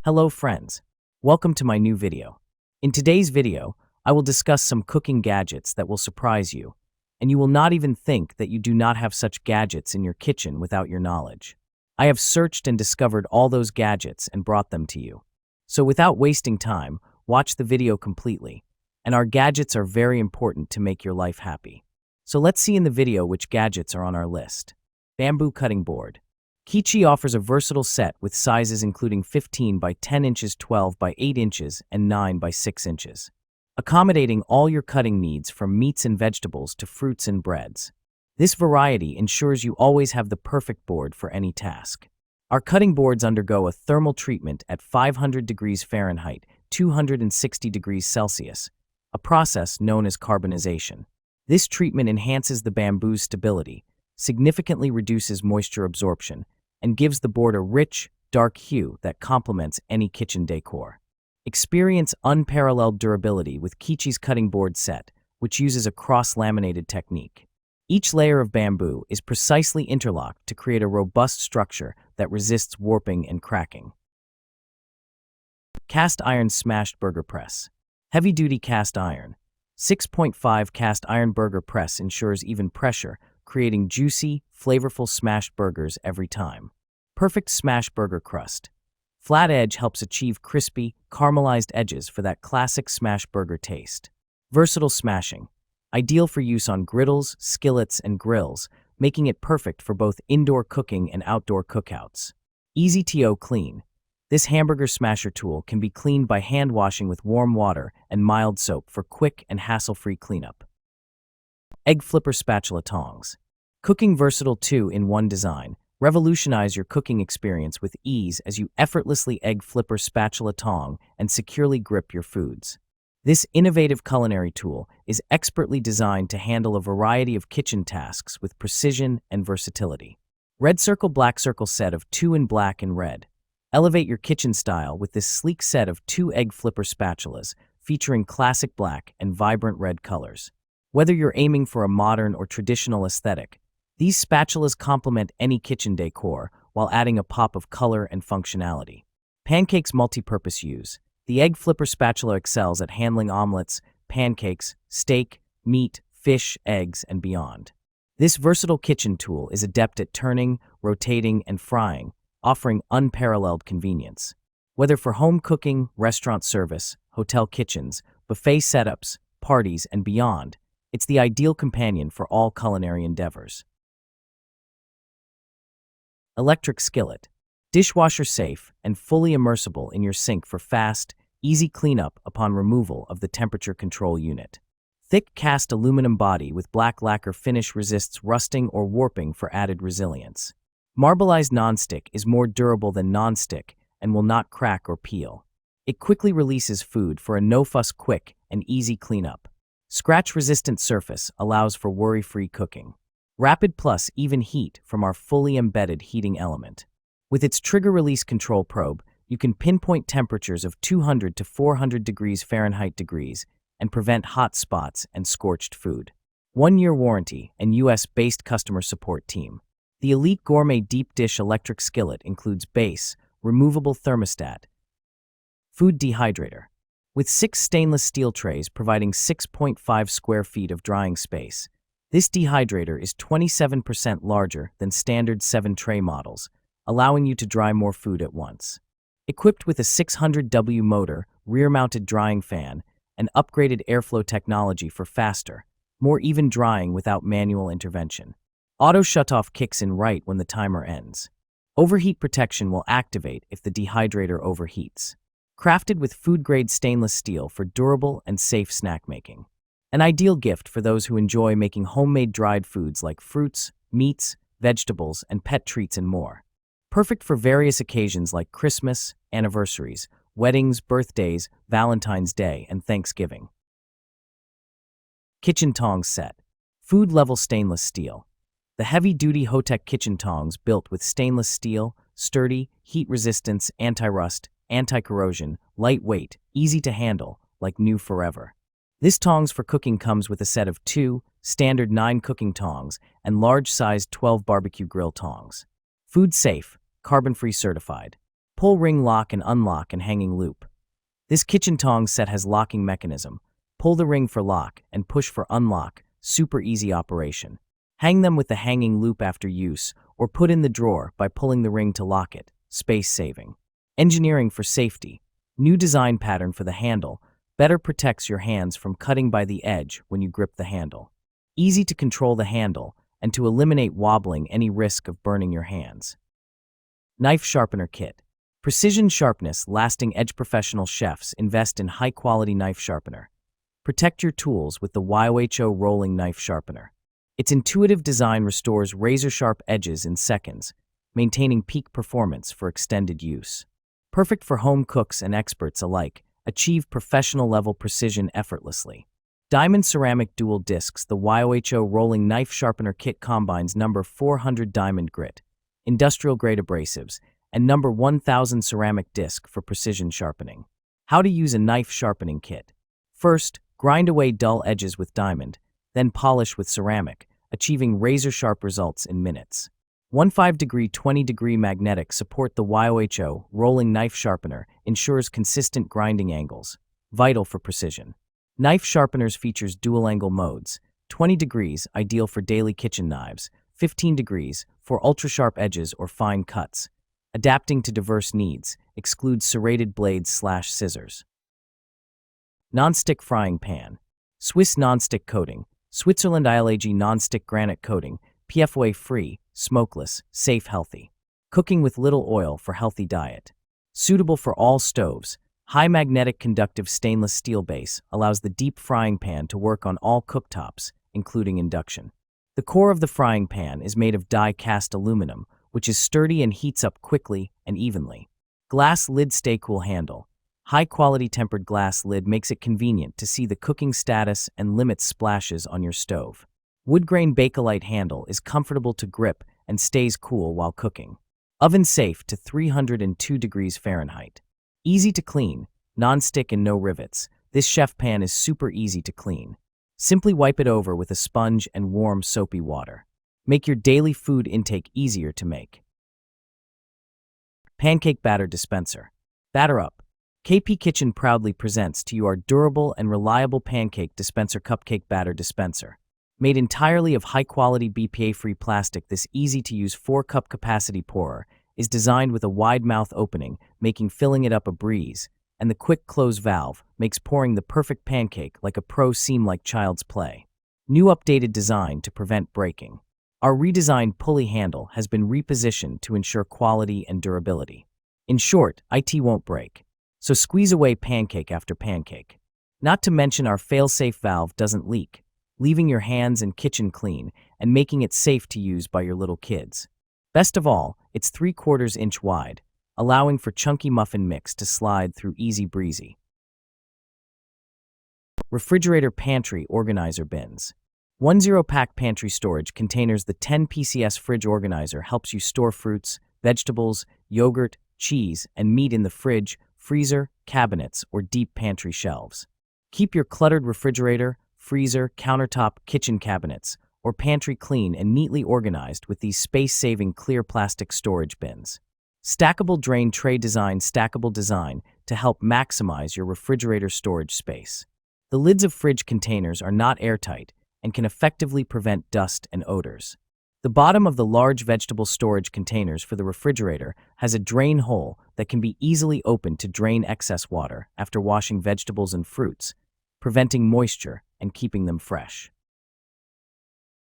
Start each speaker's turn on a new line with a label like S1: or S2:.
S1: Hello friends, welcome to my new video. In today's video, I will discuss some cooking gadgets that will surprise you, and you will not even think that you do not have such gadgets in your kitchen without your knowledge. I have searched and discovered all those gadgets and brought them to you. So without wasting time, watch the video completely, and our gadgets are very important to make your life happy. So let's see in the video which gadgets are on our list. Bamboo cutting board. Kichi offers a versatile set with sizes including 15 by 10 inches, 12 by 8 inches, and 9 by 6 inches, accommodating all your cutting needs from meats and vegetables to fruits and breads. This variety ensures you always have the perfect board for any task. Our cutting boards undergo a thermal treatment at 500 degrees Fahrenheit, 260 degrees Celsius, a process known as carbonization. This treatment enhances the bamboo's stability, significantly reduces moisture absorption, and gives the board a rich, dark hue that complements any kitchen decor. Experience unparalleled durability with Kichi's cutting board set, which uses a cross-laminated technique. Each layer of bamboo is precisely interlocked to create a robust structure that resists warping and cracking. Cast iron smashed burger press. Heavy-duty cast iron. 6.5 cast iron burger press ensures even pressure, creating juicy, flavorful smashed burgers every time. Perfect smash burger crust. Flat edge helps achieve crispy, caramelized edges for that classic smash burger taste. Versatile smashing. Ideal for use on griddles, skillets, and grills, making it perfect for both indoor cooking and outdoor cookouts. Easy to clean. This hamburger smasher tool can be cleaned by hand washing with warm water and mild soap for quick and hassle-free cleanup. Egg flipper spatula tongs. Cooking versatile 2-in-1 design. Revolutionize your cooking experience with ease as you effortlessly egg flipper spatula tong and securely grip your foods. This innovative culinary tool is expertly designed to handle a variety of kitchen tasks with precision and versatility. Red circle black circle set of 2 in black and red. Elevate your kitchen style with this sleek set of 2 egg flipper spatulas featuring classic black and vibrant red colors. Whether you're aiming for a modern or traditional aesthetic, these spatulas complement any kitchen decor while adding a pop of color and functionality. Pancakes multi-purpose use. The egg flipper spatula excels at handling omelets, pancakes, steak, meat, fish, eggs, and beyond. This versatile kitchen tool is adept at turning, rotating, and frying, offering unparalleled convenience. Whether for home cooking, restaurant service, hotel kitchens, buffet setups, parties, and beyond, it's the ideal companion for all culinary endeavors. Electric skillet. Dishwasher safe and fully immersible in your sink for fast, easy cleanup upon removal of the temperature control unit. Thick cast aluminum body with black lacquer finish resists rusting or warping for added resilience. Marbleized nonstick is more durable than nonstick and will not crack or peel. It quickly releases food for a no-fuss quick and easy cleanup. Scratch-resistant surface allows for worry-free cooking. Rapid plus even heat from our fully embedded heating element. With its trigger release control probe, you can pinpoint temperatures of 200 to 400 degrees Fahrenheit and prevent hot spots and scorched food. 1-year warranty and US-based customer support team. The Elite Gourmet Deep Dish Electric Skillet includes base, removable thermostat, food dehydrator, with 6 stainless steel trays providing 6.5 square feet of drying space. This dehydrator is 27% larger than standard 7-tray models, allowing you to dry more food at once. Equipped with a 600W motor, rear-mounted drying fan, and upgraded airflow technology for faster, more even drying without manual intervention. Auto shutoff kicks in right when the timer ends. Overheat protection will activate if the dehydrator overheats. Crafted with food-grade stainless steel for durable and safe snack making. An ideal gift for those who enjoy making homemade dried foods like fruits, meats, vegetables, and pet treats and more. Perfect for various occasions like Christmas, anniversaries, weddings, birthdays, Valentine's Day, and Thanksgiving. Kitchen tongs set. Food-level stainless steel. The heavy-duty Hotech kitchen tongs built with stainless steel, sturdy, heat resistance, anti-rust, anti-corrosion, lightweight, easy to handle, like new forever. This tongs for cooking comes with a set of 2 standard 9 cooking tongs and large-sized 12 barbecue grill tongs. Food safe, carbon-free certified. Pull ring lock and unlock and hanging loop. This kitchen tongs set has locking mechanism. Pull the ring for lock and push for unlock, super easy operation. Hang them with the hanging loop after use, or put in the drawer by pulling the ring to lock it, space saving. Engineering for safety. New design pattern for the handle, better protects your hands from cutting by the edge when you grip the handle. Easy to control the handle, and to eliminate wobbling any risk of burning your hands. Knife sharpener kit. Precision sharpness, lasting edge. Professional chefs invest in high-quality knife sharpener. Protect your tools with the YOHO rolling knife sharpener. Its intuitive design restores razor-sharp edges in seconds, maintaining peak performance for extended use. Perfect for home cooks and experts alike, achieve professional-level precision effortlessly. Diamond ceramic dual discs. The YOHO rolling knife sharpener kit combines number 400 diamond grit, industrial-grade abrasives, and number 1000 ceramic disc for precision sharpening. How to use a knife sharpening kit. First, grind away dull edges with diamond, then polish with ceramic, achieving razor-sharp results in minutes. 15-degree 20-degree magnetic support. The YOHO rolling knife sharpener ensures consistent grinding angles, vital for precision. Knife sharpeners features dual-angle modes, 20 degrees ideal for daily kitchen knives, 15 degrees for ultra-sharp edges or fine cuts. Adapting to diverse needs, excludes serrated blades/scissors. Non-stick frying pan. Swiss non-stick coating. Switzerland ILAG non-stick granite coating, PFOA-free, smokeless, safe, healthy. Cooking with little oil for healthy diet. Suitable for all stoves. High magnetic conductive stainless steel base allows the deep frying pan to work on all cooktops, including induction. The core of the frying pan is made of die-cast aluminum, which is sturdy and heats up quickly and evenly. Glass lid. Stay cool handle. High-quality tempered glass lid makes it convenient to see the cooking status and limits splashes on your stove. Wood grain Bakelite handle is comfortable to grip and stays cool while cooking. Oven safe to 302 degrees Fahrenheit. Easy to clean, non-stick and no rivets. This chef pan is super easy to clean. Simply wipe it over with a sponge and warm soapy water. Make your daily food intake easier to make. Pancake batter dispenser. Batter up. KP Kitchen proudly presents to you our durable and reliable pancake dispenser cupcake batter dispenser. Made entirely of high-quality BPA-free plastic, this easy-to-use 4-cup capacity pourer is designed with a wide mouth opening, making filling it up a breeze, and the quick close valve makes pouring the perfect pancake like a pro seem like child's play. New updated design to prevent breaking. Our redesigned pulley handle has been repositioned to ensure quality and durability. In short, it won't break. So squeeze away pancake after pancake. Not to mention our fail-safe valve doesn't leak, leaving your hands and kitchen clean and making it safe to use by your little kids. Best of all, it's 3/4 inch wide, allowing for chunky muffin mix to slide through easy breezy. Refrigerator pantry organizer bins. 10-pack pantry storage containers. The 10 PCS fridge organizer helps you store fruits, vegetables, yogurt, cheese, and meat in the fridge, freezer, cabinets, or deep pantry shelves. Keep your cluttered refrigerator, freezer, countertop, kitchen cabinets, or pantry clean and neatly organized with these space-saving clear plastic storage bins. Stackable drain tray design. Stackable design to help maximize your refrigerator storage space. The lids of fridge containers are not airtight and can effectively prevent dust and odors. The bottom of the large vegetable storage containers for the refrigerator has a drain hole that can be easily opened to drain excess water after washing vegetables and fruits, preventing moisture and keeping them fresh.